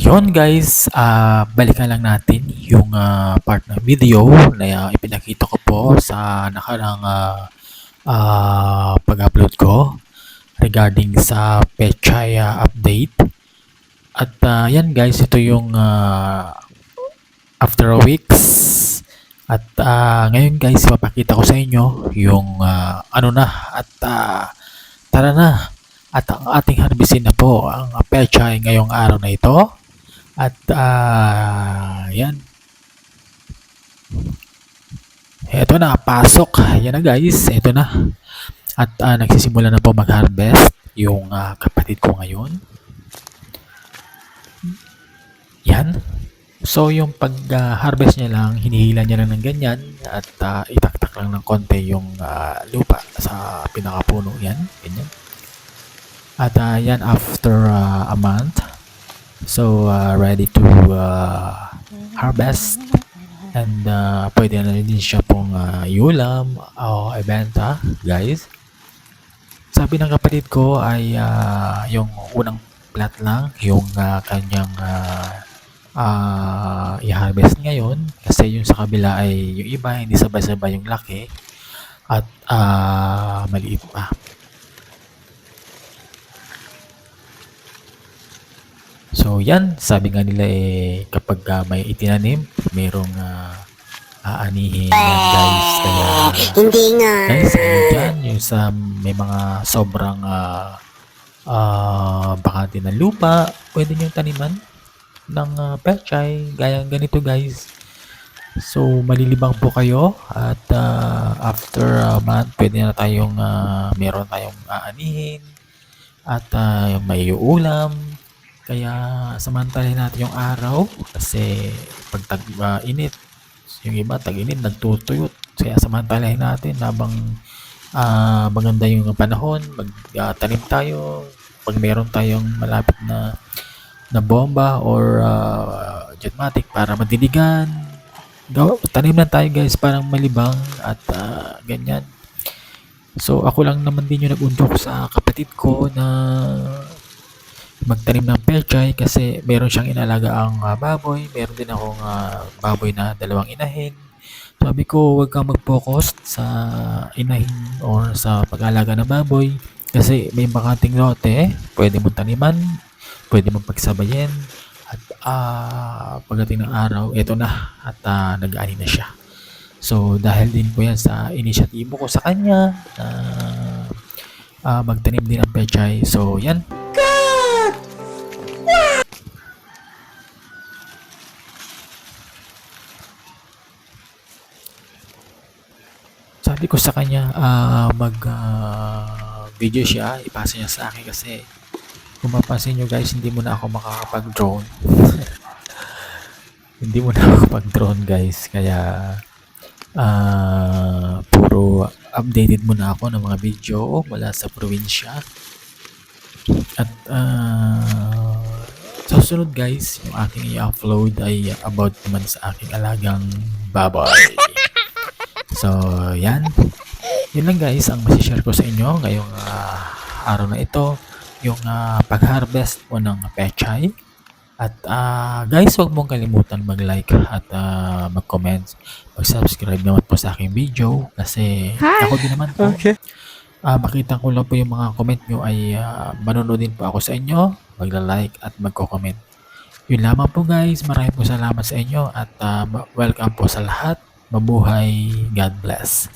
Yon guys, balikan lang natin yung part ng video na ipinakita ko po sa nakarang pag-upload ko regarding sa Pechaya update. At yan guys, ito yung after a weeks. At ngayon guys, mapakita ko sa inyo yung ano na at tara na. At ang ating harbisin na po ang Pechay ngayong araw na ito. At yan. Ito na, pasok. Yan na guys, ito na. At nagsisimula na po mag-harvest yung kapatid ko ngayon. Yan. So yung pag-harvest niya lang, hinihila niya lang ng ganyan at itaktak lang ng konti yung lupa sa pinakapuno. Yan, ganyan. At yan after a month. So ready to harvest and pwede na din siya pong iulam o ibenta guys. Sabi ng kapatid ko ay yung unang plat lang yung kanyang i-harvest ngayon kasi yung sa kabila ay yung iba hindi sabay-sabay yung laki at maliit pa. So yan, sabi nga nila kapag may itinanim, merong aanihin yan guys. Kaya Hindi nga. guys, yan, yung sa may mga sobrang bakante ng lupa, pwede nyo taniman ng pechay, gaya ganito guys. So malilibang po kayo at after a month, pwede na tayong meron tayong aanihin at may ulam. Kaya samantalahin natin yung araw kasi pag tag-init, yung iba tag-init nagtutuyot. Kaya samantalahin natin habang maganda yung panahon, magtanim tayo. Pag meron tayong malapit na bomba or jetmatic para madiligan, tanim lang tayo guys parang malibang at ganyan. So ako lang naman din yung nag-undok sa kapatid ko na magtanim ng pechay kasi meron siyang inalagaang baboy, meron din akong baboy na dalawang inahin. Sabi ko huwag kang mag-focus sa inahin or sa pag-alaga ng baboy kasi may bakanting lote, pwede mong taniman, pwede mong pagsabayin at pagdating ng araw, eto na at nag-aani na siya. So dahil din po yan sa inisyatibo ko sa kanya magtanim din ng pechay. So yan. Sabi ko sa kanya mag video siya, ipasa niya sa akin kasi kung mapansin nyo guys, hindi mo na ako makakapag-drone. Hindi mo na ako pag-drone guys, kaya puro updated muna ako ng mga video mula sa probinsya. At sa susunod guys, yung aking i-upload ay about naman sa aking alagang baboy. So, yan. Yun lang guys ang masishare ko sa inyo ngayong araw na ito. Yung pag-harvest po ng pechay. At guys, huwag mong kalimutan mag-like at mag-comment. Mag-subscribe naman po sa aking video. Kasi ako din naman po. Okay. Makita ko lang po yung mga comment nyo ay manonood din po ako sa inyo. Magla-like at magko-comment. Yun lamang po guys. Maraming po salamat sa inyo at welcome po sa lahat. Mabuhay. God bless.